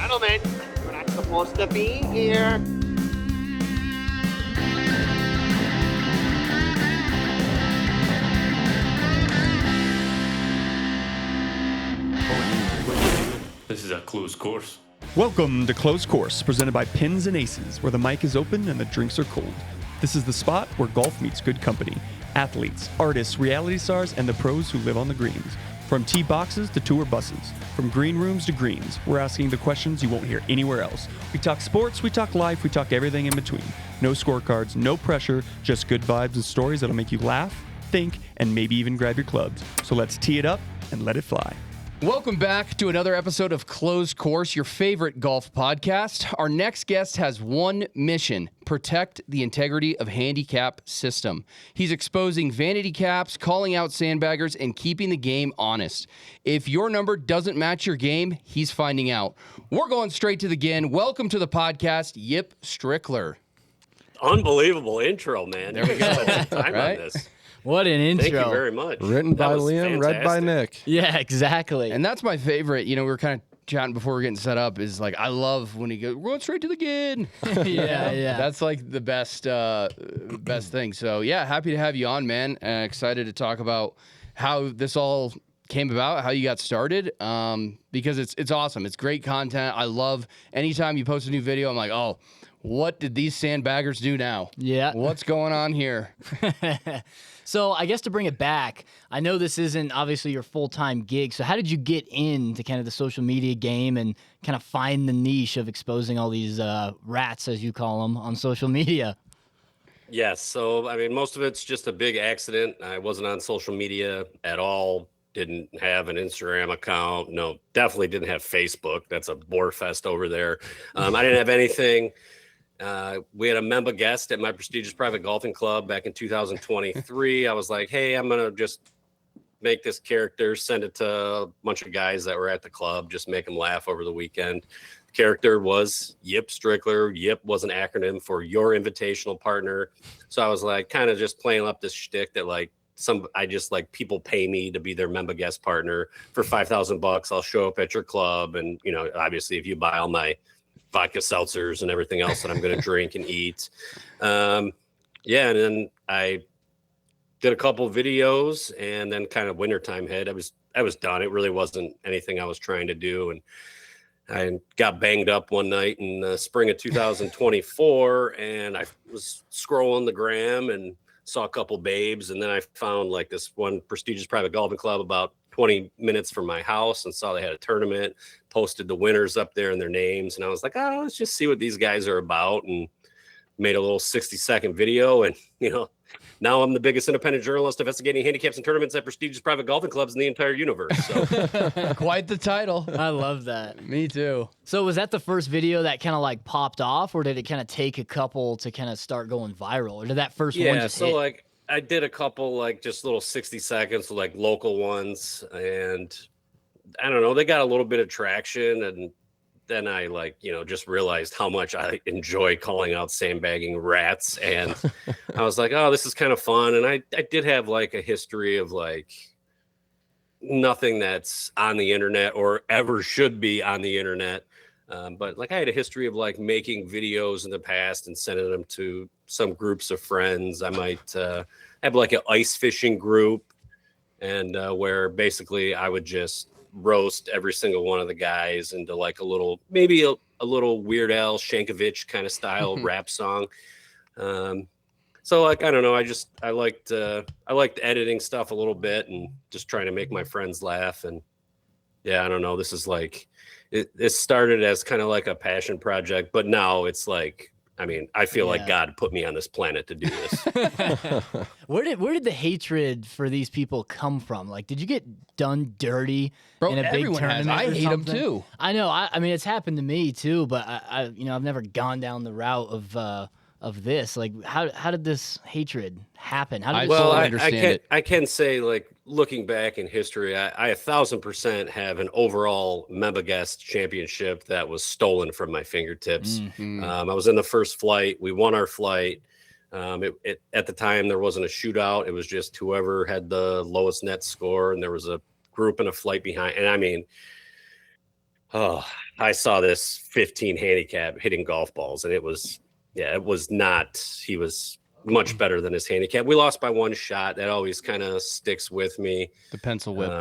Gentlemen, we're not supposed to be here. This is a closed course. Welcome to Closed Course, presented by Pins and Aces, where the mic is open and the drinks are cold. This is the spot where golf meets good company. Athletes, artists, reality stars, and the pros who live on the greens. From tee boxes to tour buses, from green rooms to greens, we're asking the questions you won't hear anywhere else. We talk sports, we talk life, we talk everything in between. No scorecards, no pressure, just good vibes and stories that'll make you laugh, think, and maybe even grab your clubs. So let's tee it up and let it fly. Welcome back to another episode of Closed Course, your favorite golf podcast. Our next guest has one mission: protect the integrity of handicap system. He's exposing vanity caps, calling out sandbaggers, and keeping the game honest. If your number doesn't match your game, he's finding out. We're going straight to the gin. Welcome to the podcast, Yip Strickler. Unbelievable intro, man. There we go. Time Right? on this. What an intro. Thank you very much. Written by Liam, read by Nick. Yeah, exactly. And that's my favorite. You know, we were kind of chatting before we were getting set up, is like, I love when he goes, we're going straight to the gin. yeah. That's like the best thing. So yeah, happy to have you on, man. Excited to talk about how this all came about, how you got started, because it's awesome. It's great content. I love anytime you post a new video, I'm like, oh, what did these sandbaggers do now? Yeah. What's going on here? So I guess to bring it back, I know this isn't obviously your full-time gig. So how did you get into kind of the social media game and kind of find the niche of exposing all these rats, as you call them, on social media? Yes. So, I mean, most of it's just a big accident. I wasn't on social media at all. Didn't have an Instagram account. No, definitely didn't have Facebook. That's a bore fest over there. I didn't have anything. We had a member guest at my prestigious private golfing club back in 2023. I was like, hey, I'm going to just make this character, send it to a bunch of guys that were at the club, just make them laugh over the weekend. The character was Yip Strickler. Yip was an acronym for your invitational partner. So I was like, kind of just playing up this shtick that like, I just like people pay me to be their member guest partner for $5,000. I'll show up at your club. And, you know, obviously if you buy all my vodka seltzers and everything else that I'm going to drink and eat. And then I did a couple of videos, and then kind of wintertime hit. I was done. It really wasn't anything I was trying to do. And I got banged up one night in the spring of 2024, and I was scrolling the gram and saw a couple babes. And then I found like this one prestigious private golfing club about 20 minutes from my house and saw they had a tournament, posted the winners up there and their names. And I was like, oh, let's just see what these guys are about, and made a little 60-second video. And, you know, now I'm the biggest independent journalist investigating handicaps and tournaments at prestigious private golfing clubs in the entire universe. So Quite the title. I love that. Me too. So was that the first video that kind of like popped off, or did it kind of take a couple to kind of start going viral? Or did that first one just hit? Like I did a couple like just little 60 seconds, like local ones, and I don't know, they got a little bit of traction, and then I like, you know, just realized how much I enjoy calling out sandbagging rats, and I was like, oh, this is kind of fun. And I did have like a history of like nothing that's on the internet or ever should be on the internet. But like I had a history of like making videos in the past and sending them to some groups of friends. I might have like an ice fishing group, and where basically I would just roast every single one of the guys into like a little, maybe a little Weird Al Yankovic kind of style rap song. So like, I don't know. I liked editing stuff a little bit and just trying to make my friends laugh. And yeah, I don't know. This is like, it started as kind of like a passion project, but now it's like, I mean, I feel like God put me on this planet to do this. Where did the hatred for these people come from? Like, did you get done dirty in a big tournament? I hate them something? too. I know. I mean, it's happened to me too, but I've never gone down the route of this. Like, how did this hatred happen? How did I can say, like, looking back in history, I 1,000% have an overall member guest championship that was stolen from my fingertips. Mm-hmm. I was in the first flight. We won our flight. At the time, there wasn't a shootout. It was just whoever had the lowest net score, and there was a group and a flight behind. And I mean, Oh, I saw this 15 handicap hitting golf balls, and it was not. He was much better than his handicap. We lost by one shot. That always kind of sticks with me. The pencil whip.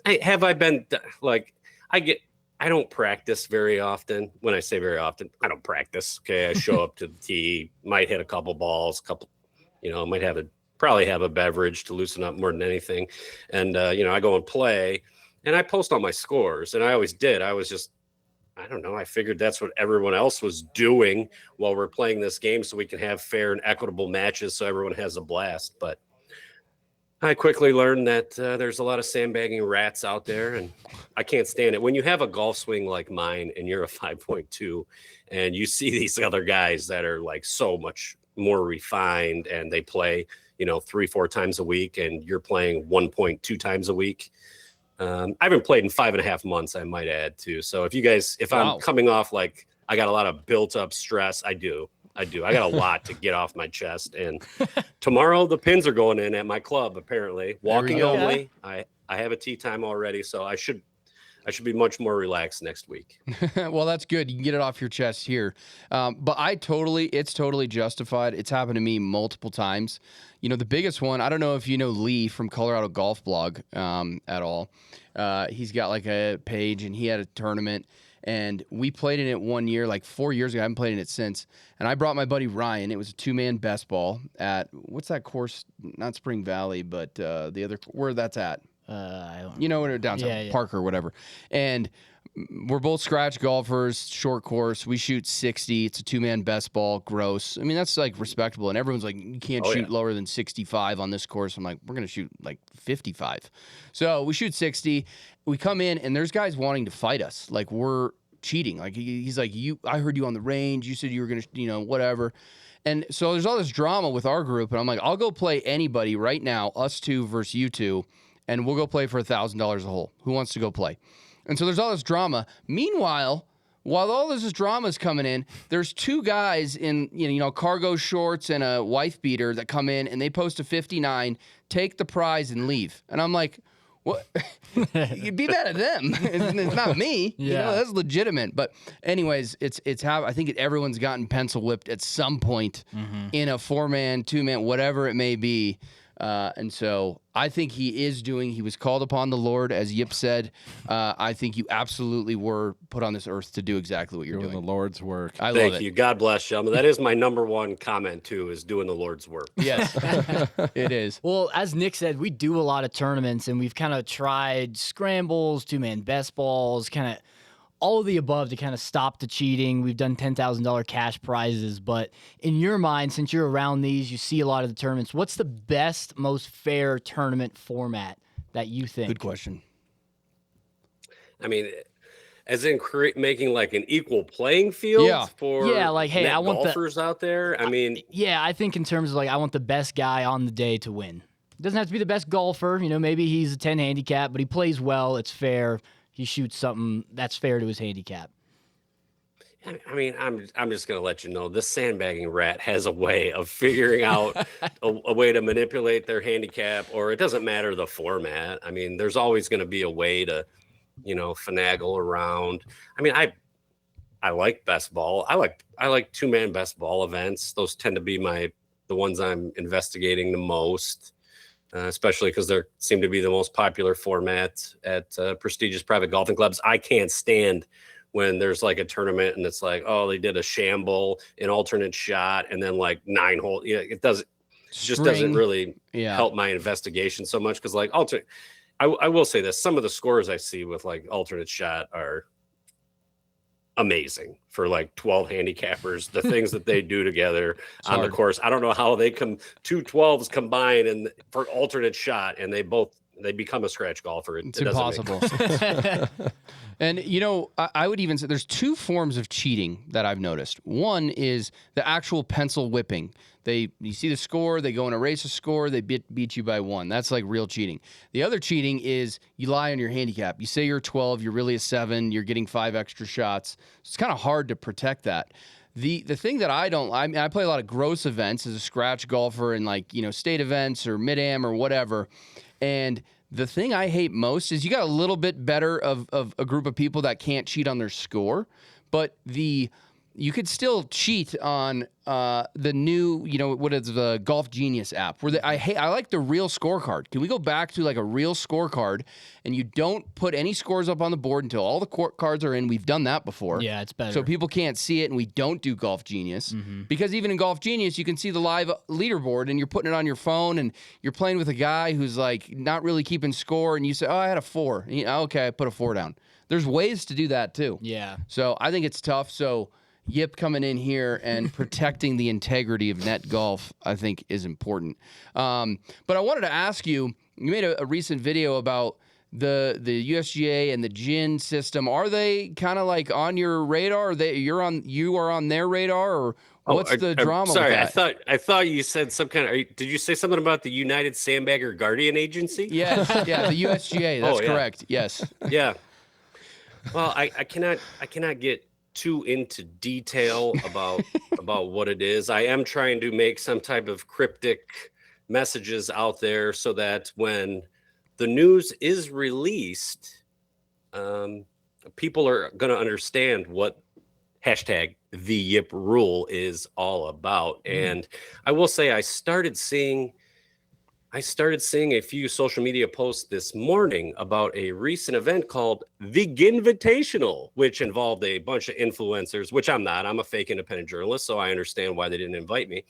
I been like, I don't practice very often. When I say very often, I don't practice. Okay. I show up to the tee, might hit a couple balls, probably have a beverage to loosen up more than anything. And, I go and play and I post all my scores, and I always did. I don't know. I figured that's what everyone else was doing while we're playing this game, so we can have fair and equitable matches so everyone has a blast. But I quickly learned that there's a lot of sandbagging rats out there, and I can't stand it. When you have a golf swing like mine and you're a 5.2 and you see these other guys that are like so much more refined and they play, 3-4 times a week, and you're playing 1.2 times a week. I haven't played in 5.5 months, I might add, too. So if I'm coming off like I got a lot of built up stress, I do. I got a lot to get off my chest. And tomorrow the pins are going in at my club, apparently. Walking only. I have a tee time already, so I should be much more relaxed next week. Well, that's good. You can get it off your chest here. But it's totally justified. It's happened to me multiple times. The biggest one, I don't know if you know Lee from Colorado Golf Blog at all. He's got like a page, and he had a tournament, and we played in it one year, like 4 years ago. I haven't played in it since. And I brought my buddy Ryan. It was a 2-man best ball at, what's that course? Not Spring Valley, but the other, where that's at. I don't When downtown Park or whatever. And we're both scratch golfers, short course. We shoot 60. It's a 2-man best ball. Gross. I mean, that's like respectable. And everyone's like, you can't shoot lower than 65 on this course. I'm like, we're going to shoot like 55. So we shoot 60. We come in, and there's guys wanting to fight us. Like, we're cheating. Like, he's like, I heard you on the range. You said you were going to, whatever. And so there's all this drama with our group. And I'm like, I'll go play anybody right now, us two versus you two. And we'll go play for $1,000 a hole. Who wants to go play? And so there's all this drama. Meanwhile, while all this drama is coming in, there's two guys in cargo shorts and a wife beater that come in, and they post a 59, take the prize, and leave. And I'm like, what? You'd be mad at them. It's not me. Yeah. That's legitimate. But anyways, it's how I think everyone's gotten pencil whipped at some point in a 4-man, 2-man, whatever it may be. And so I think he was called upon the Lord, as Yip said. I think you absolutely were put on this earth to do exactly what you're doing. The Lord's work. I love it. Thank you. God bless you. That is my number one comment, too, is doing the Lord's work. Yes, it is. Well, as Nick said, we do a lot of tournaments, and we've kind of tried scrambles, 2-man best balls, kind of all of the above to kind of stop the cheating. We've done $10,000 cash prizes, but in your mind, since you're around these, you see a lot of the tournaments, what's the best, most fair tournament format that you think? Good question. I mean, as in making like an equal playing field for like, hey, I want golfers out there. I think in terms of like, I want the best guy on the day to win. It doesn't have to be the best golfer. Maybe he's a 10 handicap, but he plays well. It's fair. He shoots something that's fair to his handicap. I'm just going to let you know, this sandbagging rat has a way of figuring out a way to manipulate their handicap, or it doesn't matter the format. There's always going to be a way to, finagle around. I like best ball. I like 2-man best ball events. Those tend to be the ones I'm investigating the most. Especially because they seem to be the most popular format at prestigious private golfing clubs. I can't stand when there's like a tournament and it's like, oh, they did a shamble, an alternate shot, and then like 9 holes. It just doesn't really help my investigation so much. Because like I will say this: some of the scores I see with like alternate shot are amazing for like 12 handicappers. The things that they do together on the course, I don't know how they two 12s combine and for alternate shot, and they become a scratch golfer. It's impossible. And I would even say there's 2 forms of cheating that I've noticed. One is the actual pencil whipping. You see the score, they go and erase a score, they beat you by 1. That's like real cheating. The other cheating is you lie on your handicap. You say you're 12, you're really a 7, you're getting 5 extra shots. It's kind of hard to protect that. The thing that I play a lot of gross events as a scratch golfer and like, state events or mid-am or whatever. And The thing I hate most is you got a little bit better of a group of people that can't cheat on their score, but you could still cheat on the new, what is the Golf Genius app? I like the real scorecard. Can we go back to like a real scorecard, and you don't put any scores up on the board until all the cards are in? We've done that before. Yeah, it's better. So people can't see it, and we don't do Golf Genius because even in Golf Genius, you can see the live leaderboard, and you're putting it on your phone, and you're playing with a guy who's like not really keeping score, and you say, "Oh, I had a 4." Okay, I put a 4 down. There's ways to do that too. Yeah. So I think it's tough. So Yip coming in here and protecting the integrity of net golf, I think, is important. But I wanted to ask you, you made a recent video about the USGA and the GIN system. Are they kind of like on your radar? You are on their radar, or what's the drama? Sorry, with that? I thought you said some kind of. Did you say something about the United Sandbagger Guardian Agency? Yes, yeah, the USGA. That's correct. Yes. Yeah. Well, I cannot get too into detail about what it is. I am trying to make some type of cryptic messages out there so that when the news is released, people are going to understand what hashtag the Yip rule is all about. And I will say I started seeing a few social media posts this morning about a recent event called the Ginvitational, which involved a bunch of influencers, which I'm not. I'm a fake independent journalist, so I understand why they didn't invite me.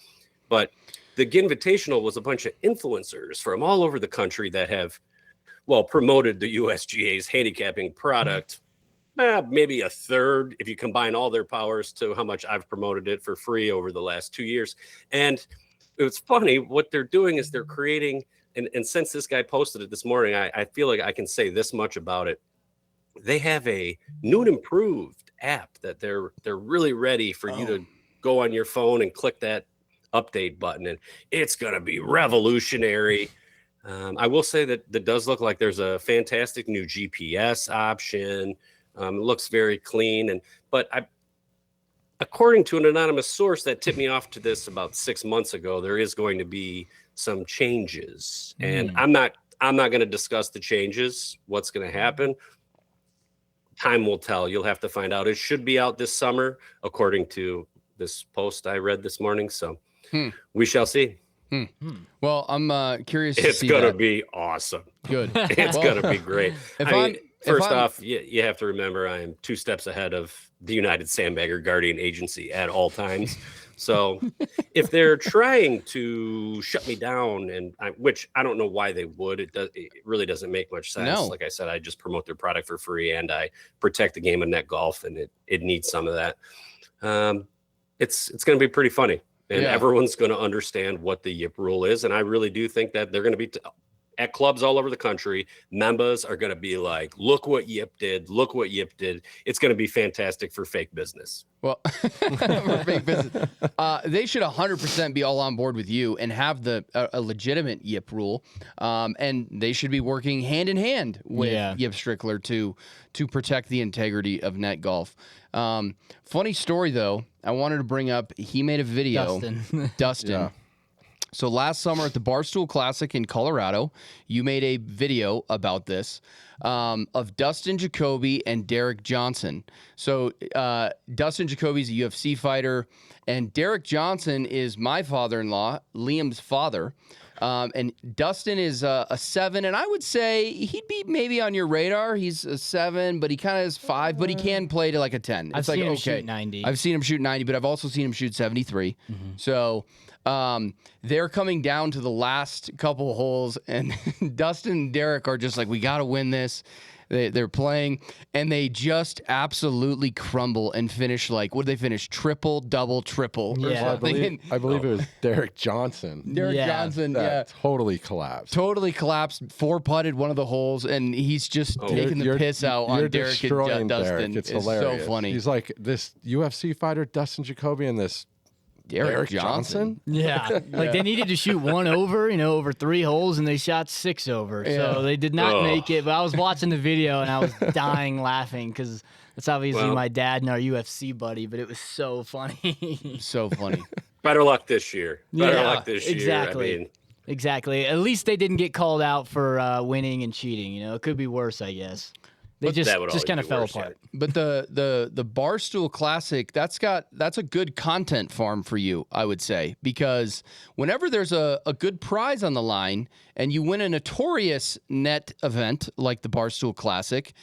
But the Ginvitational was a bunch of influencers from all over the country that have, promoted the USGA's handicapping product. Maybe a third, if you combine all their powers, to how much I've promoted it for free over the last 2 years. And it's funny, what they're doing is they're creating, and since this guy posted it this morning, I feel like I can say this much about it. They have a new and improved app that they're really ready for you to go on your phone and click that update button, and it's going to be revolutionary. I will say that does look like there's a fantastic new GPS option. It looks very clean, but according to an anonymous source that tipped me off to this about 6 months ago, there is going to be some changes, and I'm not going to discuss the changes. What's going to happen? Time will tell. You'll have to find out. It should be out this summer, according to this post I read this morning. So we shall see. Well, I'm curious to see It's going to that. be awesome. Good. It's going to be great. First I'm- off, you have to remember I am 2 steps ahead of the United Sandbagger Guardian Agency at all times. So if they're trying to shut me down, which I don't know why they would, it really doesn't make much sense. No. Like I said, I just promote their product for free, and I protect the game of net golf, and it needs some of that. It's going to be pretty funny, and everyone's going to understand what the Yip rule is. And I really do think that they're going to be at clubs all over the country. Members are going to be like, look what Yip did. Look what Yip did. It's going to be fantastic for fake business. Well, for fake business. They should 100% be all on board with you and have a legitimate Yip rule. And they should be working hand in hand with Yip Strickler to protect the integrity of net golf. Funny story, though, I wanted to bring up, he made a video. Dustin. Yeah. So last summer at the Barstool Classic in Colorado, you made a video about this of Dustin Jacoby and Derek Johnson. So Dustin Jacoby's a UFC fighter, and Derek Johnson is my father-in-law, Liam's father. And Dustin is a 7, and I would say he'd be maybe on your radar. He's a 7, but he kind of is 5, but he can play to like a 10. I've seen him shoot 90. I've seen him shoot 90, but I've also seen him shoot 73. So they're coming down to the last couple of holes, and Dustin and Derek are just like, we got to win this. They're playing, and they just absolutely crumble and finish like, what did they finish? Triple, double, triple. Or Yeah. something. I believe it was Derek Johnson. Derek Johnson, That totally collapsed. Totally collapsed, 4-putted one of the holes, and he's just taking the piss out on Derek destroying and Dustin. Derek. It's It's hilarious. so funny. He's like this UFC fighter, Dustin Jacoby, and this Derek Johnson. Yeah, like they needed to shoot 1 over, over 3 holes, and they shot 6 over. So they did not make it. But I was watching the video, and I was dying laughing because it's obviously my dad and our UFC buddy, but it was so funny. So funny. Better luck this year. Better Yeah, luck this year. exactly. I mean, Exactly. At least they didn't get called out for winning and cheating. You know, it could be worse, I guess. They But just that would always kind of be fell worse, yeah. apart. But the Barstool Classic, that's a good content farm for you, I would say, because whenever there's a good prize on the line and you win a notorious net event like the Barstool Classic,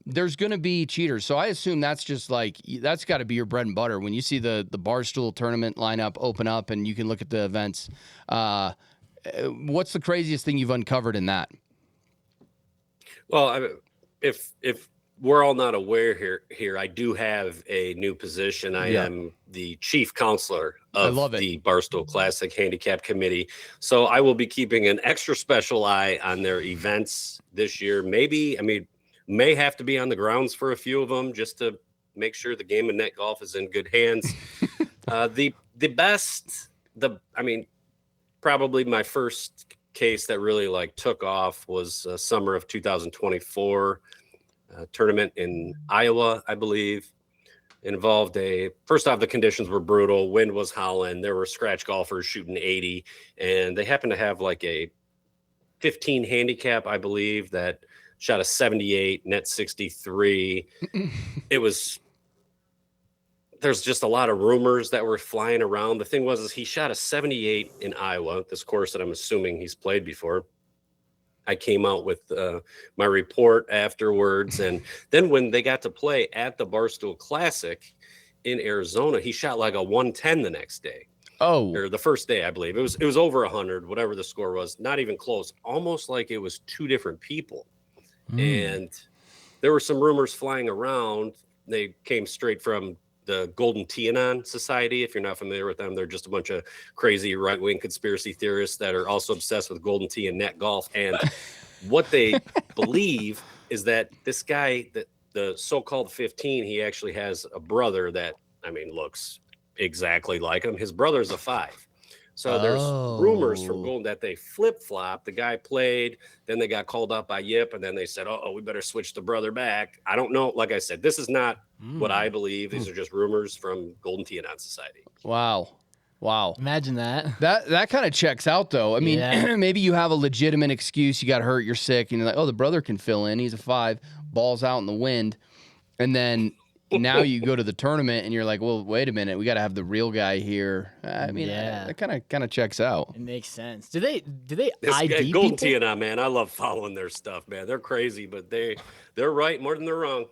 there's going to be cheaters. So I assume that's just like that's got to be your bread and butter when you see the Barstool tournament lineup open up and you can look at the events. What's the craziest thing you've uncovered in that? Well, if we're all not aware here, I do have a new position. I am the chief counselor of the Barstool Classic Handicap Committee. So I will be keeping an extra special eye on their events this year. May have to be on the grounds for a few of them just to make sure the game of net golf is in good hands. Probably my first case that really took off was summer of 2024 tournament in Iowa, I believe. It involved first off, the conditions were brutal. Wind was howling. There were scratch golfers shooting 80, and they happened to have a 15 handicap, I believe, that shot a 78, net 63. There's just a lot of rumors that were flying around. The thing is he shot a 78 in Iowa, this course that I'm assuming he's played before. I came out with my report afterwards. And then when they got to play at the Barstool Classic in Arizona, he shot a 110 the next day. Oh, or the first day, I believe. It was over 100, whatever the score was, not even close, almost like it was two different people. And there were some rumors flying around. They came straight from the Golden Tee-Anon Society. If you're not familiar with them, they're just a bunch of crazy right-wing conspiracy theorists that are also obsessed with Golden Tee and net golf. And what they believe is that this guy, the so-called 15, he actually has a brother that, looks exactly like him. His brother's a 5. So there's rumors from Golden that they flip-flopped. The guy played, then they got called up by Yip, and then they said, oh, we better switch the brother back. I don't know. Like I said, this is not what I believe. These are just rumors from Golden Tee-Anon Society. Wow. Imagine that. That kind of checks out, though. I mean, maybe you have a legitimate excuse. You got hurt, you're sick, and you're like, oh, the brother can fill in. He's a 5, balls out in the wind. And then now you go to the tournament and you're like, well, wait a minute, we got to have the real guy here. That kind of checks out. It makes sense. Do they This ID Golden people? Tee-Anon, man, I love following their stuff, man. They're crazy, but they're right more than they're wrong.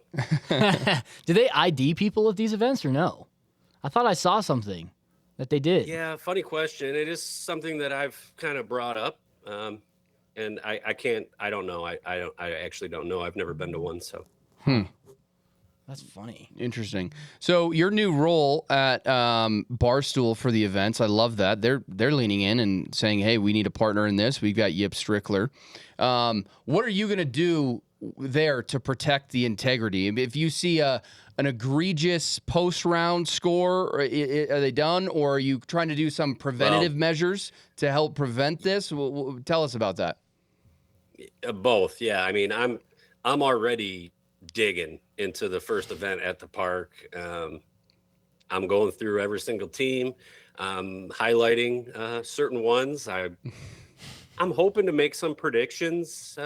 Do they ID people at these events or no? I thought I saw something that they did. Yeah, funny question. It is something that I've kind of brought up, and I don't know. I actually don't know. I've never been to one, so. That's funny. Interesting. So your new role at Barstool for the events, I love that. They're leaning in and saying, hey, we need a partner in this. We've got Yip Strickler. What are you going to do there to protect the integrity? If you see an egregious post-round score, are they done? Or are you trying to do some preventative measures to help prevent this? Tell us about that. Both, yeah. I'm already digging into the first event at the park. I'm going through every single team, highlighting certain ones. I'm hoping to make some predictions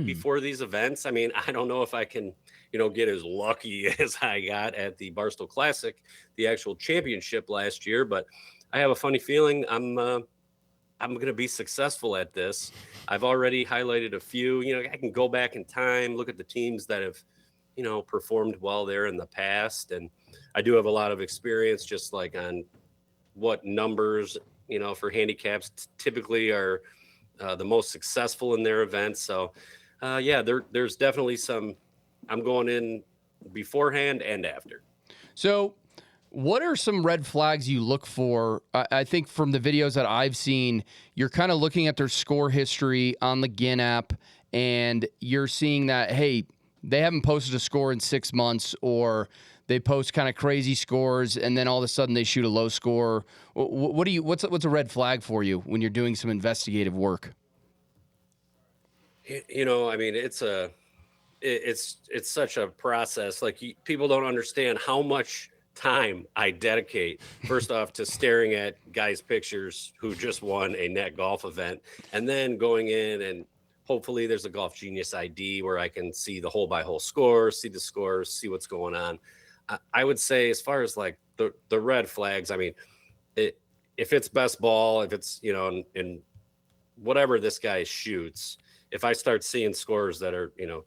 before these events. I don't know if I can, get as lucky as I got at the Barstool Classic, the actual championship last year, but I have a funny feeling I'm going to be successful at this. I've already highlighted a few. I can go back in time, look at the teams that have, performed well there in the past. And I do have a lot of experience just on what numbers, for handicaps typically are the most successful in their events. So, there's definitely I'm going in beforehand and after. So what are some red flags you look for? I think from the videos that I've seen, you're kind of looking at their score history on the GIN app, and you're seeing that, hey, they haven't posted a score in 6 months, or they post kind of crazy scores, and then all of a sudden they shoot a low score. What's a red flag for you when you're doing some investigative work? It's such a process. People don't understand how much time I dedicate first off to staring at guys' pictures who just won a net golf event, and then going in and hopefully there's a Golf Genius ID where I can see the hole by hole scores, see the scores, see what's going on. I would say as far as like the red flags, I mean, if it's best ball, if it's, you know, in whatever this guy shoots, if I start seeing scores that are, you know,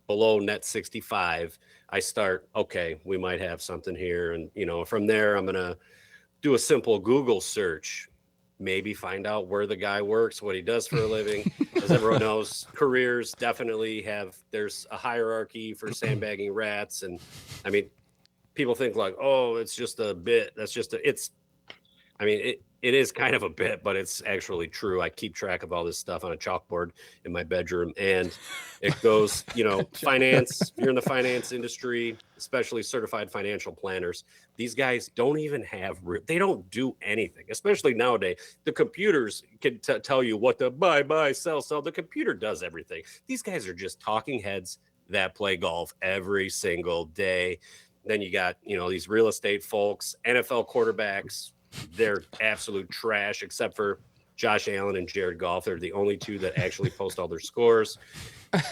below net 65, I start, okay, we might have something here. And, you know, from there, I'm going to do a simple Google search, maybe find out where the guy works, what he does for a living. As everyone knows, careers definitely there's a hierarchy for sandbagging rats. And I mean, people think like, oh, it's just a bit. It is kind of a bit, but it's actually true. I keep track of all this stuff on a chalkboard in my bedroom, and it goes, you know, finance. If you're in the finance industry, especially certified financial planners, these guys don't even they don't do anything, especially nowadays. The computers can tell you what to buy, sell. The computer does everything. These guys are just talking heads that play golf every single day. Then you got, you know, these real estate folks, NFL quarterbacks. They're absolute trash, except for Josh Allen and Jared Goff. They're the only two that actually post all their scores.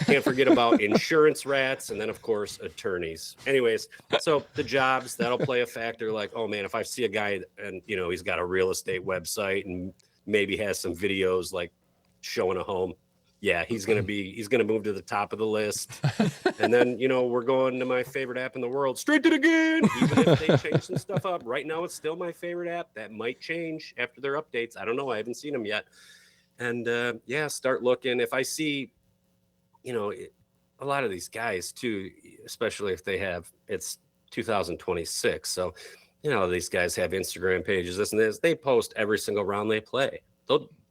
Can't forget about insurance rats, and then of course attorneys. Anyways, so the jobs, that'll play a factor. Like, oh man, if I see a guy and, you know, he's got a real estate website and maybe has some videos like showing a home, yeah, he's gonna move to the top of the list. And then, you know, we're going to my favorite app in the world, Straight to the Game. Even if they change some stuff up, right now it's still my favorite app. That might change after their updates. I don't know. I haven't seen them yet. And start looking. If I see, you know, a lot of these guys too, especially if it's 2026. So, you know, these guys have Instagram pages, this and this. They post every single round they play.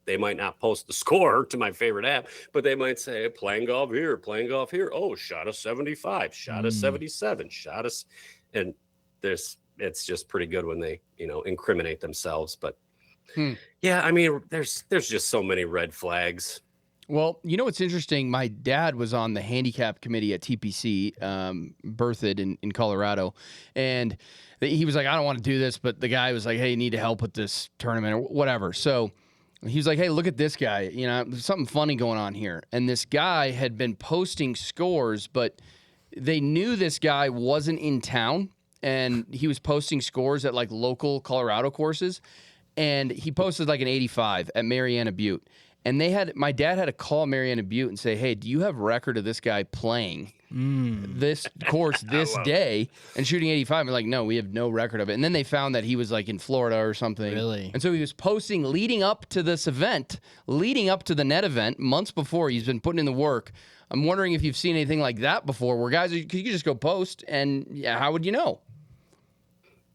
They might not post the score to my favorite app, but they might say playing golf here. Oh, shot a 75, shot a 77, and it's just pretty good when they, you know, incriminate themselves. But yeah, I mean, there's just so many red flags. Well, you know what's interesting? My dad was on the handicap committee at TPC, Berthoud in Colorado, and he was like, I don't want to do this, but the guy was like, hey, you need to help with this tournament or whatever. So he was like, hey, look at this guy. You know, there's something funny going on here. And this guy had been posting scores, but they knew this guy wasn't in town, and he was posting scores at like local Colorado courses. And he posted like an 85 at Mariana Butte. And my dad had to call Mariana Butte and say, hey, do you have record of this guy playing this course this day and shooting 85? And we're like, no, we have no record of it. And then they found that he was like in Florida or something. Really? And so he was posting leading up to this event, leading up to the net event months before. He's been putting in the work. I'm wondering if you've seen anything like that before where guys, you could just go post and how would you know?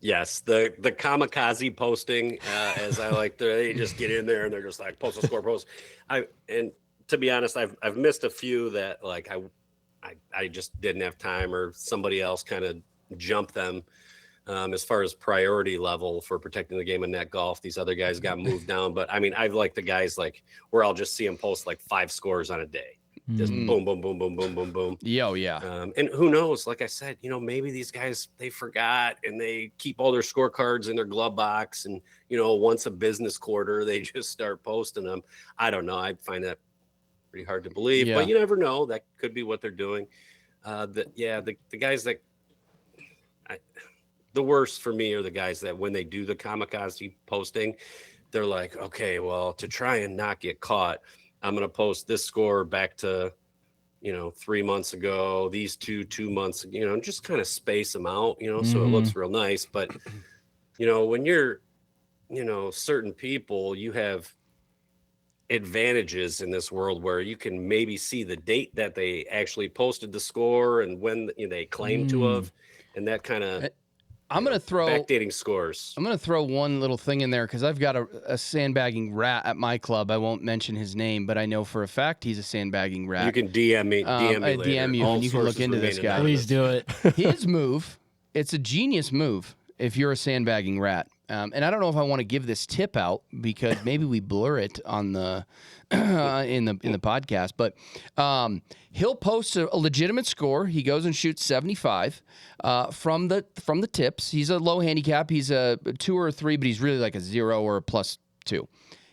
Yes, the kamikaze posting, as I like to, they just get in there and they're just like post a score post. And to be honest, I've missed a few that like I just didn't have time or somebody else kind of jumped them. As far as priority level for protecting the game of net golf, these other guys got moved down. But I mean, I've liked the guys like where I'll just see them post like 5 scores on a day. Just boom, boom, boom, boom, boom, boom, boom. Yeah. And who knows? Like I said, you know, maybe these guys, they forgot and they keep all their scorecards in their glove box. And, you know, once a business quarter, they just start posting them. I don't know. I find that pretty hard to believe, but you never know. That could be what they're doing. The guys that the worst for me are the guys that when they do the kamikaze posting, they're like, okay, well, to try and not get caught, I'm going to post this score back to, you know, 3 months ago, these 2 months, you know, just kind of space them out, you know, so it looks real nice. But, you know, when you're, you know, certain people, you have advantages in this world where you can maybe see the date that they actually posted the score and when they claim to have, and that kind of I'm going to throw backdating scores. I'm going to throw one little thing in there because I've got a sandbagging rat at my club. I won't mention his name, but I know for a fact he's a sandbagging rat. You can DM me. DM you, and you can look into this guy. Please do it. His move, it's a genius move if you're a sandbagging rat. And I don't know if I want to give this tip out because maybe we blur it on the in the podcast. But he'll post a legitimate score. He goes and shoots 75 from the tips. He's a low handicap. He's a 2 or a 3, but he's really like a 0 or a +2.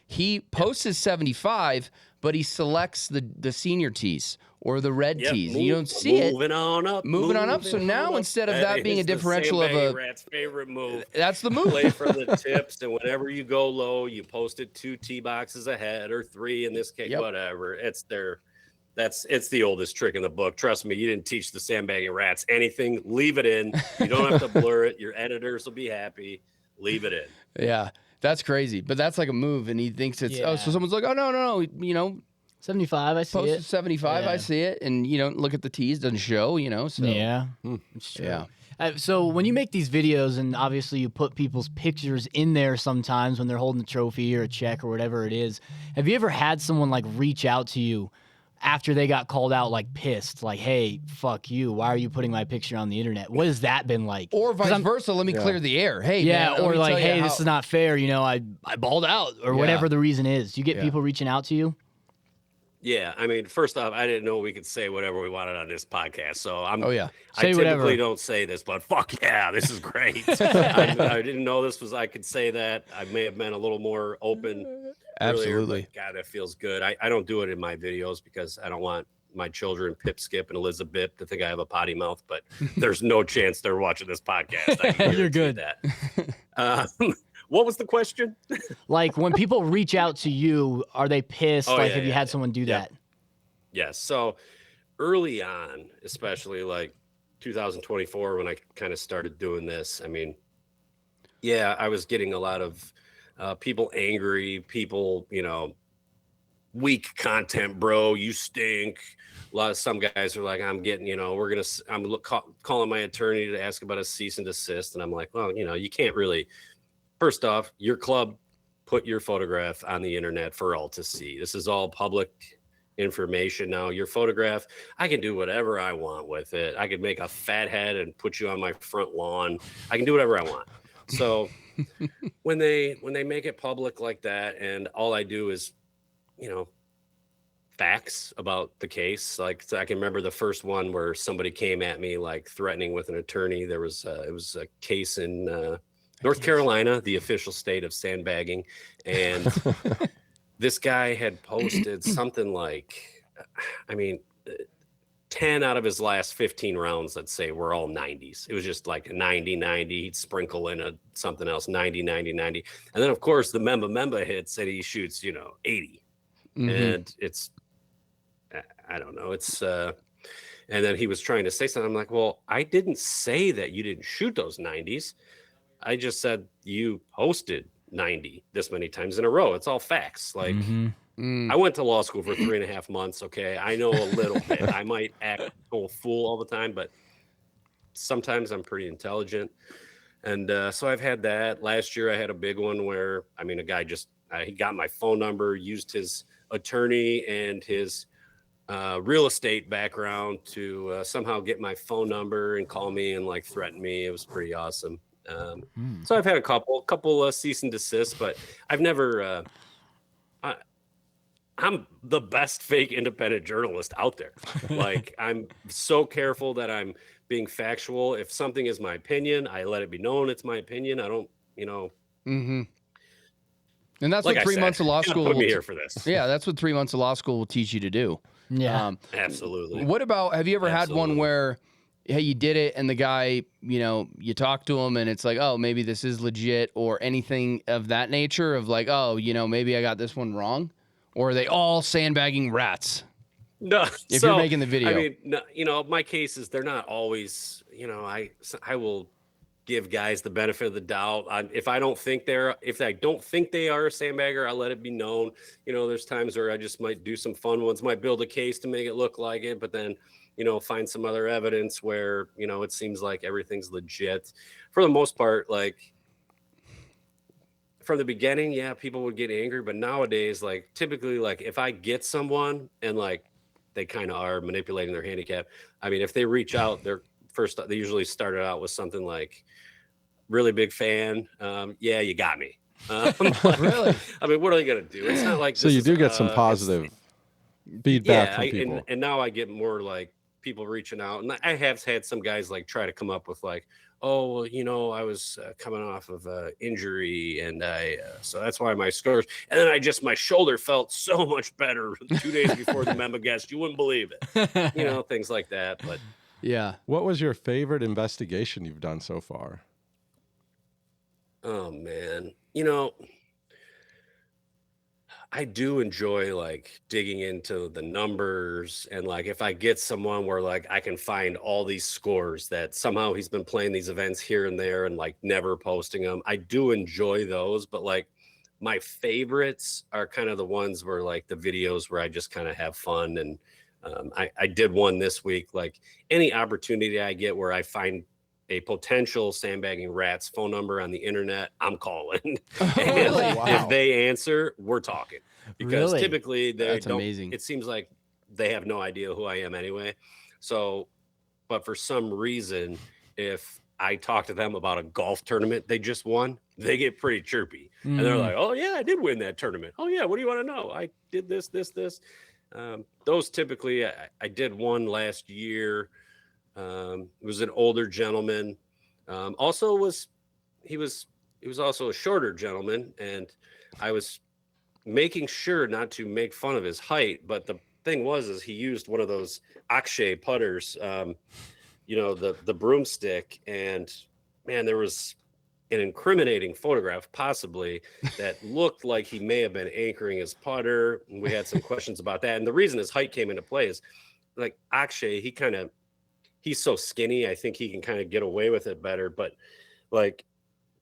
He posts his 75, but he selects the senior tees or the red tees. You don't see it. Moving on up. So now instead of that being a is the differential of sandbagging a rat's favorite move. That's the move. Play for the tips, and whenever you go low, you post it 2 tee boxes ahead or 3 in this case, whatever. It's the oldest trick in the book. Trust me, you didn't teach the sandbagging rats anything. Leave it in. You don't have to blur it. Your editors will be happy. Leave it in. Yeah, that's crazy. But that's like a move, and he thinks it's so someone's like, oh no, 75, I see posted it. 75, I see it, and look at the tees, doesn't show, so Yeah, it's true. Yeah. So when you make these videos, and obviously you put people's pictures in there sometimes when they're holding a trophy or a check or whatever it is, have you ever had someone like reach out to you after they got called out, like pissed, like, hey, fuck you, why are you putting my picture on the internet? What has that been like? Or vice versa, let me clear the air. Hey, man, or like, hey, this is not fair, I balled out, or whatever the reason is. Do you get people reaching out to you? Yeah, I mean, first off, I didn't know we could say whatever we wanted on this podcast, so I Say typically whatever. don't say this, but fuck yeah, this is great. I didn't know I could say that. I may have been a little more open. Absolutely. Earlier, God, that feels good. I don't do it in my videos because I don't want my children, Pip, Skip, and Elizabeth, to think I have a potty mouth, but there's no chance they're watching this podcast. I can You're good. That. What was the question? Like when people reach out to you, are they pissed? Have you had someone do that? Yes. So early on, especially like 2024, when I kind of started doing this, I mean, I was getting a lot of people angry, people, weak content, bro, you stink. Some guys are like, I'm getting, I'm calling my attorney to ask about a cease and desist. And I'm like, well, you can't really. First off, your club put your photograph on the internet for all to see. This is all public information now. Your photograph, I can do whatever I want with it. I could make a fat head and put you on my front lawn. I can do whatever I want. So when they make it public like that, and all I do is, facts about the case. Like, so I can remember the first one where somebody came at me like threatening with an attorney. It was a case in North Carolina, the official state of sandbagging. And this guy had posted something like, 10 out of his last 15 rounds, let's say, were all 90s. It was just like 90, 90. He'd sprinkle in something else, 90, 90, 90. And then, of course, the Memba hits and he shoots, 80. Mm-hmm. And it's, I don't know. It's, and then he was trying to say something. I'm like, well, I didn't say that you didn't shoot those 90s. I just said you posted 90 this many times in a row. It's all facts. Like, I went to law school for 3.5 months. Okay. I know a little bit. I might act a whole fool all the time, but sometimes I'm pretty intelligent. And so I've had that. Last year I had a big one where, a guy just, he got my phone number, used his attorney and his real estate background to somehow get my phone number and call me and like threaten me. It was pretty awesome. So I've had a couple cease and desist, but I've never, I'm the best fake independent journalist out there. Like, I'm so careful that I'm being factual. If something is my opinion, I let it be known it's my opinion. I don't, And that's like what 3 months of law school put me here for this. Yeah, that's what 3 months of law school will teach you to do. Yeah, absolutely. What about, have you ever had one where, hey, you did it and the guy, you talk to him and it's like, oh, maybe this is legit, or anything of that nature of like, oh, maybe I got this one wrong? Or are they all sandbagging rats? No, if you're making the video. No, my cases, they're not always, I will give guys the benefit of the doubt. If I don't think they are a sandbagger, I'll let it be known. There's times where I just might do some fun ones, might build a case to make it look like it, but then, find some other evidence where, it seems like everything's legit. For the most part, like, from the beginning, people would get angry, but nowadays, like, typically, like, if I get someone and like they kind of are manipulating their handicap, if they reach out, they usually started out with something like, really big fan. Yeah, you got me. Really? I mean, what are they gonna do? It's not like So this you is, do get some positive feedback from people. and now I get more like people reaching out, and I have had some guys like try to come up with like, oh, well, you know, I was coming off of injury, and so that's why my scores. And then my shoulder felt so much better 2 days before the Memba guest. You wouldn't believe it, you know, things like that. But Yeah. What was your favorite investigation you've done so far? oh man, you know, I do enjoy like digging into the numbers, and like if I get someone where like I can find all these scores that somehow he's been playing these events here and there and like never posting them. I do enjoy those, but like my favorites are kind of the ones where like the videos where I just kind of have fun. And I did one this week, like any opportunity I get where I find a potential sandbagging rat's phone number on the internet, I'm calling. And Wow. if they answer, we're talking. Because Really? typically they That's don't, amazing. it seems like they have no idea who I am anyway. So, but for some reason, if I talk to them about a golf tournament they just won, they get pretty chirpy. And they're like, oh yeah, I did win that tournament. Oh yeah, what do you want to know? I did this. Those typically, I did one last year. It was an older gentleman. He was also a shorter gentleman, and I was making sure not to make fun of his height. But the thing is he used one of those Akshay putters, you know, the broomstick, and man, there was an incriminating photograph possibly that looked like he may have been anchoring his putter. And we had some questions about that. And the reason his height came into play is like Akshay, he's so skinny. I think he can kind of get away with it better. But like,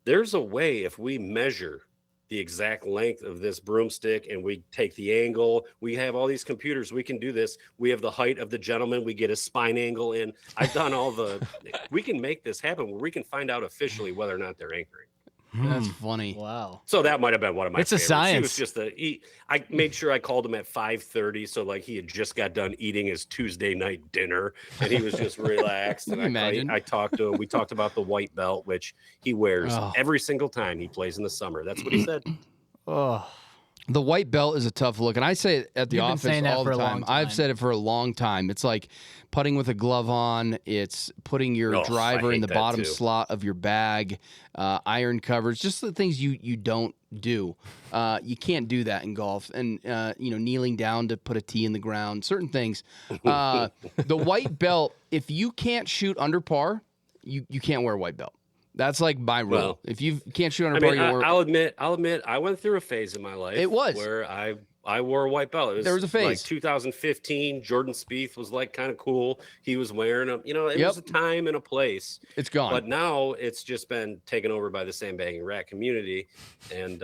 there's a way if we measure the exact length of this broomstick and we take the angle, we have all these computers, we can do this. We have the height of the gentleman, we get a spine angle in. I've done we can make this happen where we can find out officially whether or not they're anchoring. That's funny. Wow. So that might have been one of my It's a favorites. He science. was just I made sure I called him at 5:30. So like he had just got done eating his Tuesday night dinner and he was just relaxed. Can And you imagine? I talked to him. We talked about the white belt, which he wears Oh. every single time he plays in the summer. That's what he said. Oh, The white belt is a tough look, and I say it at the You've been office saying that all for the a long time. I've time. said it for a long time. It's like putting with a glove on. It's putting your Oh, I driver in hate the that bottom too. slot of your bag, iron covers, just the things you don't do. You can't do that in golf, and you know, kneeling down to put a tee in the ground, certain things. The white belt, if you can't shoot under par, you can't wear a white belt. That's like my rule. Well, If you can't shoot under I par, mean, you wear. I'll admit, I went through a phase in my life. It was. where I wore a white belt. It was There was a phase. like 2015. Jordan Spieth was like kind of cool. He was wearing them. You know, it Yep. was a time and a place. It's gone. But now it's just been taken over by the sandbagging rat community, and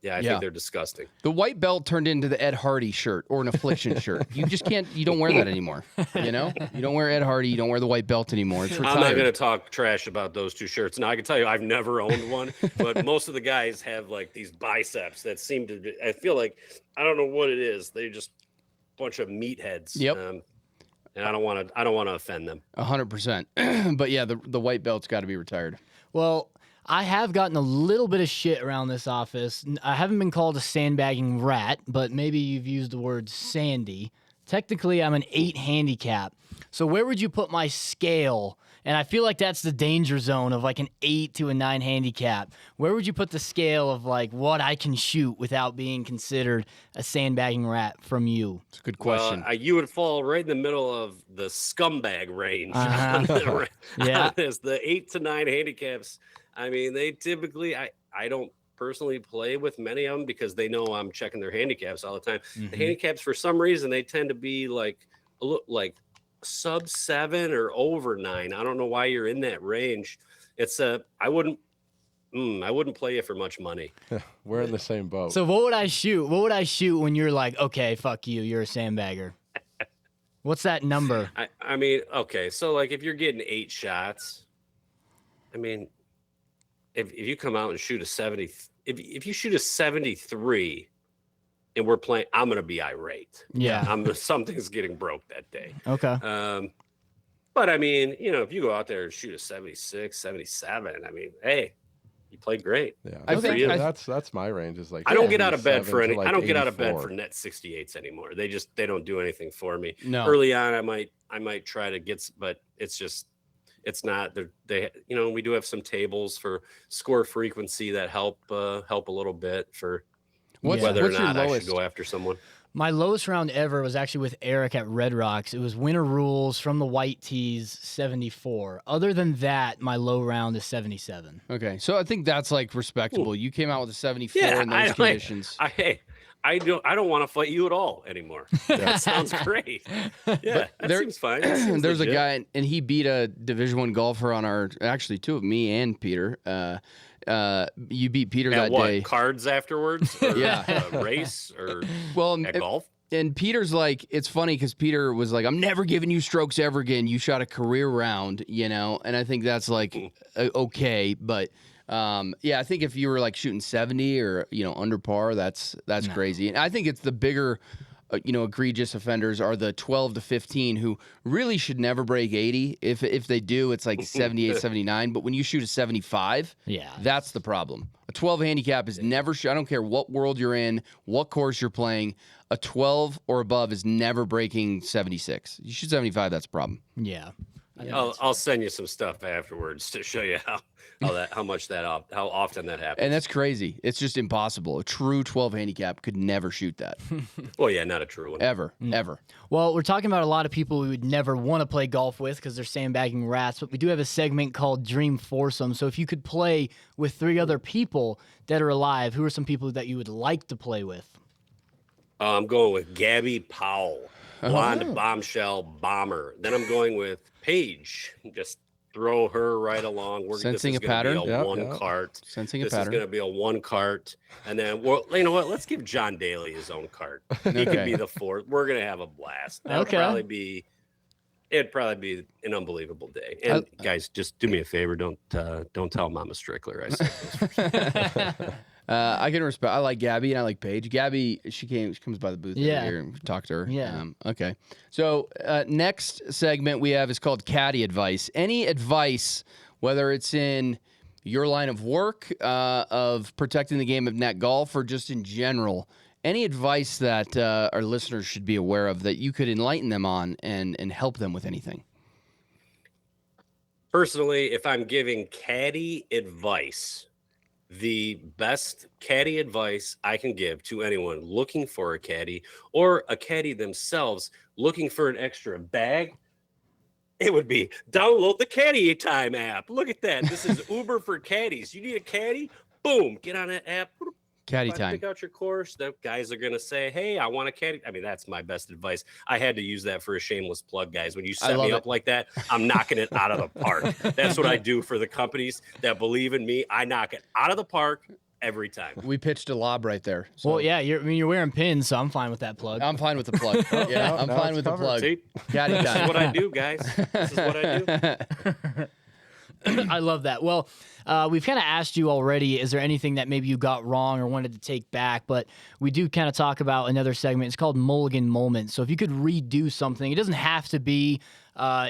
I think they're disgusting. The white belt turned into the Ed Hardy shirt or an affliction shirt. You just can't. You don't wear that anymore. You know. You don't wear Ed Hardy. You don't wear the white belt anymore. It's retired. I'm not going to talk trash about those two shirts. Now I can tell you, I've never owned one, but most of the guys have like these biceps that seem to be, I feel like, I don't know what it is. They're just a bunch of meatheads. Yep. And I don't want to offend them. 100%. But yeah, the white belt's got to be retired. well, I have gotten a little bit of shit around this office. I haven't been called a sandbagging rat, but maybe you've used the word sandy. Technically, I'm an 8 handicap. So where would you put my scale? And I feel like that's the danger zone of like an 8 to a 9 handicap. Where would you put the scale of like what I can shoot without being considered a sandbagging rat from you? It's a good question. Well, you would fall right in the middle of the scumbag range. Uh-huh. Yeah. As the 8 to 9 handicaps. I mean, they typically, I don't personally play with many of them because they know I'm checking their handicaps all the time. The handicaps, for some reason, they tend to be like sub 7 or over 9. I don't know why you're in that range. It's I wouldn't play you for much money. We're in the same boat. So what would I shoot? What would I shoot when you're like, okay, fuck you, you're a sandbagger? What's that number? I mean, okay, so like if you're getting 8 shots, I mean, if you come out and shoot a 70, if you shoot a 73 and we're playing, I'm gonna be irate. Yeah. Something's getting broke that day. Okay. But I mean, you know, if you go out there and shoot a 76, 77, I mean, hey, you played great. Yeah, I think that's my range. Is like I don't get out of bed 77 for to, any. like, I don't get out of bed 84. for net 68s anymore. They don't do anything for me. No. Early on, I might try to get, but it's not. They we do have some tables for score frequency that help a little bit for whether or what's your not I lowest? should go after someone. My lowest round ever was actually with Eric at Red Rocks. It was winter rules from the white tees, 74. Other than that, my low round is 77. Okay, so I think that's like respectable. You came out with a 74 in those conditions. I don't want to fight you at all anymore. That sounds great. Yeah, that seems fine. That seems There's legit. a guy, and he beat a Division I golfer on actually two of me and Peter. You beat Peter that what, day. Cards afterwards? Or Yeah. a race or Well, at golf? And Peter's like, it's funny because Peter was like, I'm never giving you strokes ever again. You shot a career round, and I think that's like okay, but I think if you were like shooting 70 or under par, that's crazy. And I think it's the bigger egregious offenders are the 12 to 15 who really should never break 80. If they do, it's like 78, 79. But when you shoot a 75, that's the problem. A 12 handicap is never. I don't care what world you're in, what course you're playing. A 12 or above is never breaking 76. You shoot 75, that's a problem. Yeah. I'll send you some stuff afterwards to show you how often that happens. And that's crazy. It's just impossible. A true 12 handicap could never shoot that. Well, yeah, not a true one. Ever. Well, we're talking about a lot of people we would never want to play golf with because they're sandbagging rats, but we do have a segment called Dream Foursome. So if you could play with 3 other people dead or alive, who are some people that you would like to play with? I'm going with Gabby Powell, blonde bombshell bomber. Then I'm going with Paige. Just throw her right along. Sensing this is a pattern? Be a one cart. Sensing a This pattern. is going to be a one cart. And then, well, you know what? Let's give John Daly his own cart. He could be the 4th. We're going to have a blast. It'd probably be an unbelievable day. And guys, just do me a favor. Don't tell Mama Strickler I said this. I can respect. I like Gabby and I like Paige. Gabby, she comes by the booth every year and we talk to her. Yeah. Okay. So next segment we have is called Caddy Advice. Any advice, whether it's in your line of work of protecting the game of net golf or just in general, any advice that our listeners should be aware of that you could enlighten them on and help them with anything? Personally, if I'm giving caddy advice, the best caddy advice I can give to anyone looking for a caddy or a caddy themselves looking for an extra bag, it would be download the Caddy Time app. Look at that. This is Uber for caddies. You need a caddy? Boom. Get on that app. Caddy Time. Pick out your course. The guys are going to say, hey, I want a caddy. I mean, that's my best advice. I had to use that for a shameless plug, guys. When you set me up like that, I'm knocking it out of the park. That's what I do for the companies that believe in me. I knock it out of the park every time. We pitched a lob right there. So. Well, yeah, you're wearing pins, so I'm fine with that plug. I'm fine with the plug. Yeah, I'm fine with the plug. See? Caddy This Time. is what I do, guys. This is what I do. I love that. Well, we've kind of asked you already, is there anything that maybe you got wrong or wanted to take back? But we do kind of talk about another segment. It's called Mulligan Moment. So if you could redo something, it doesn't have to be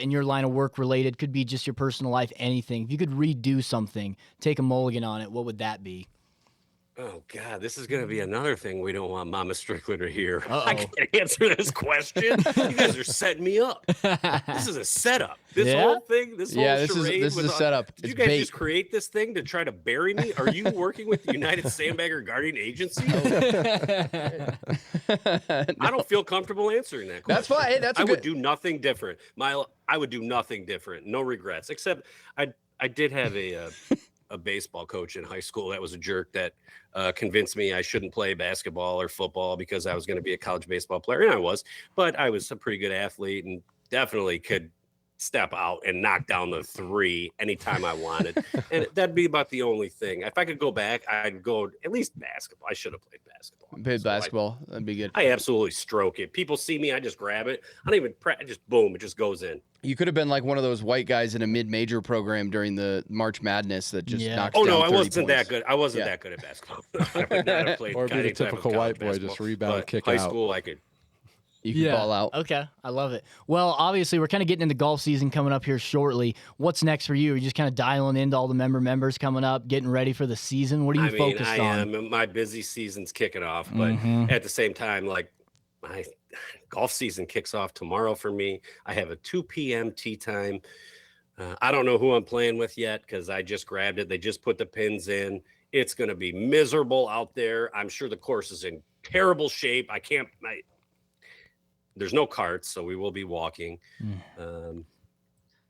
in your line of work related. Could be just your personal life, anything. If you could redo something, take a mulligan on it, what would that be? Oh, God, this is going to be another thing we don't want Mama Strickler to hear. Uh-oh. I can't answer this question. You guys are setting me up. This is a setup. This whole thing, this whole charade. This is a setup. Did you guys just create this thing to try to bury me? Are you working with the United Sandbagger Guardian Agency? I don't feel comfortable answering that question. That's fine. Hey, that's I good. would do nothing different. I would do nothing different. No regrets, except I did have a baseball coach in high school that was a jerk that convinced me I shouldn't play basketball or football because I was going to be a college baseball player. And I was, but I was a pretty good athlete and definitely could step out and knock down the 3 anytime I wanted. And that'd be about the only thing. If I could go back, I'd go at least basketball. I should have played basketball. Basketball. That'd be good. I absolutely stroke it. People see me, I just grab it. I don't even just boom, it just goes in. You could have been like one of those white guys in a mid-major program during the March Madness that just knocks Oh down no, I 30 wasn't points. that good. I wasn't that good at basketball. I would not have played Or be the any type of typical college white boy, basketball. just rebound, But kick high out. school, I could. You can ball out. Okay, I love it. Well, obviously, we're kind of getting into golf season coming up here shortly. What's next for you? Are you just kind of dialing into all the members coming up, getting ready for the season? What are you focused on? My busy season's kicking off, but at the same time, like my golf season kicks off tomorrow for me. I have a 2 p.m. tee time. I don't know who I'm playing with yet because I just grabbed it. They just put the pins in. It's going to be miserable out there. I'm sure the course is in terrible shape. There's no carts, so we will be walking.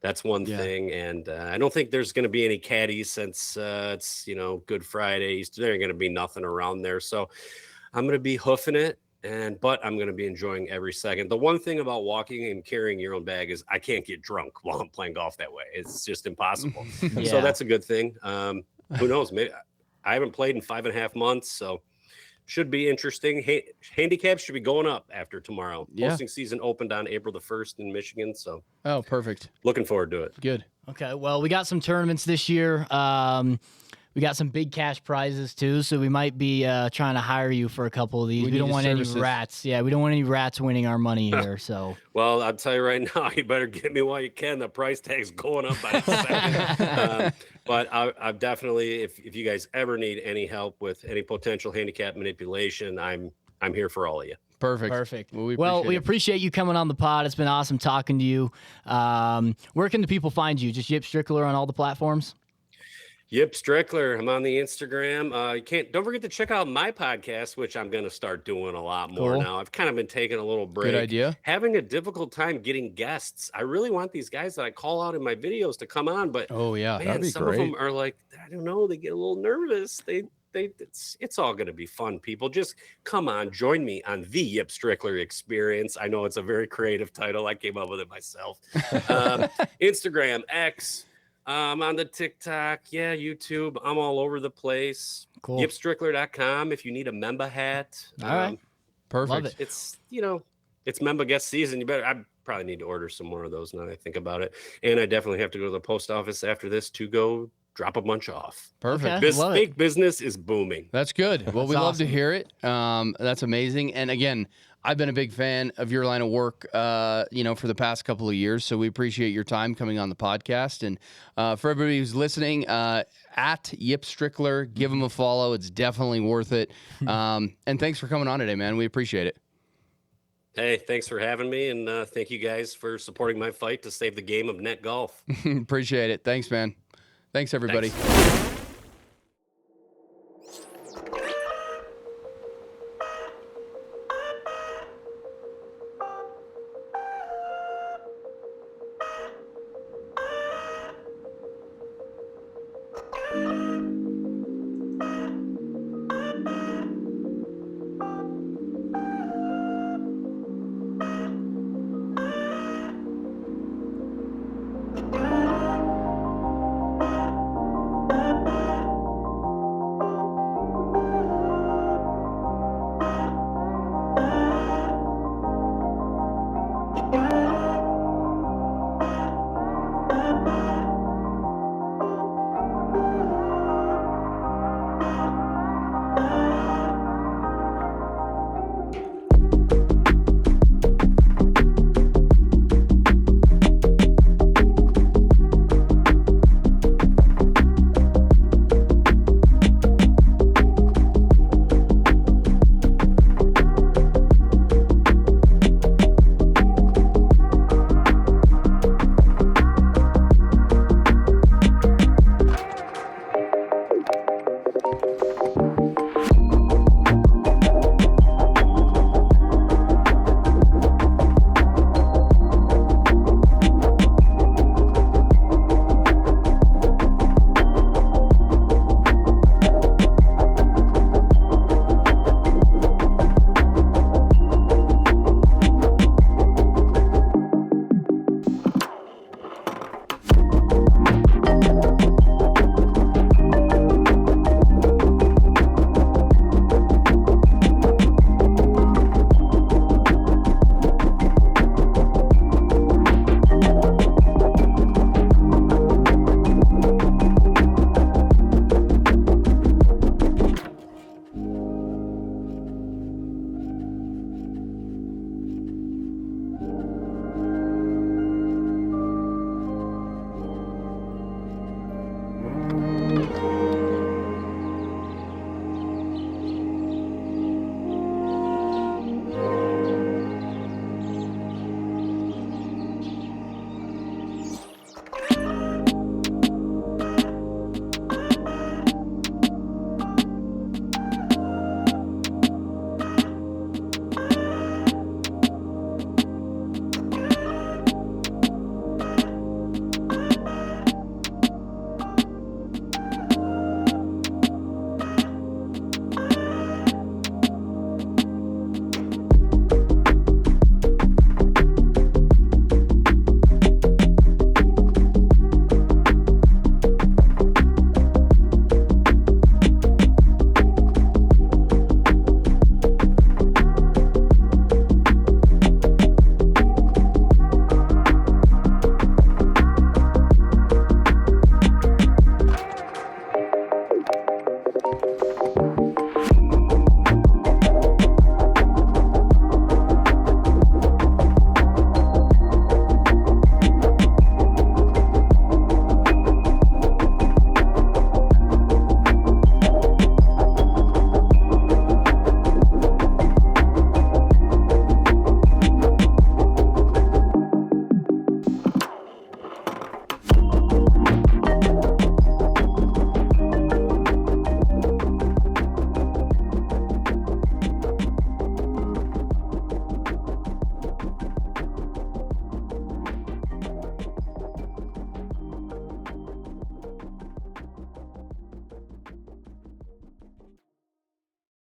That's one thing. And I don't think there's going to be any caddies since it's, Good Friday. There ain't going to be nothing around there. So I'm going to be hoofing it, but I'm going to be enjoying every second. The one thing about walking and carrying your own bag is I can't get drunk while I'm playing golf that way. It's just impossible. So that's a good thing. Who knows? Maybe I haven't played in 5.5 months, so should be interesting. Handicaps should be going up after tomorrow. Posting season opened on April the 1st in Michigan. So perfect. Looking forward to it. Good. Okay. Well, we got some tournaments this year. We got some big cash prizes too, so we might be trying to hire you for a couple of these. We don't want any rats. Yeah, we don't want any rats winning our money here. So, well, I'll tell you right now, you better get me while you can. The price tag's going up by the second. But I've definitely, if you guys ever need any help with any potential handicap manipulation, I'm here for all of you. Perfect. Well, we appreciate you coming on the pod. It's been awesome talking to you. Where can the people find you? Just Yip Strickler on all the platforms? Yip Strickler. I'm on the Instagram. Don't forget to check out my podcast, which I'm going to start doing a lot more now. I've kind of been taking a little break. Good idea. Having a difficult time getting guests. I really want these guys that I call out in my videos to come on, but man, some of them are like, I don't know, they get a little nervous. It's all going to be fun, people. Just come on, join me on the Yip Strickler Experience. I know it's a very creative title. I came up with it myself. Instagram, X. On the TikTok, YouTube. I'm all over the place. Cool. YipStrickler.com if you need a member hat. All right. Perfect. Love it. It's member guest season. I probably need to order some more of those now that I think about it. And I definitely have to go to the post office after this to go drop a bunch off. Perfect. Okay. This fake business is booming. That's good. Well, we love to hear it. That's amazing. And again, I've been a big fan of your line of work, for the past couple of years. So we appreciate your time coming on the podcast. And for everybody who's listening, at Yip Strickler, give him a follow. It's definitely worth it. And thanks for coming on today, man. We appreciate it. Hey, thanks for having me. And thank you guys for supporting my fight to save the game of net golf. Appreciate it. Thanks, man. Thanks, everybody. Thanks.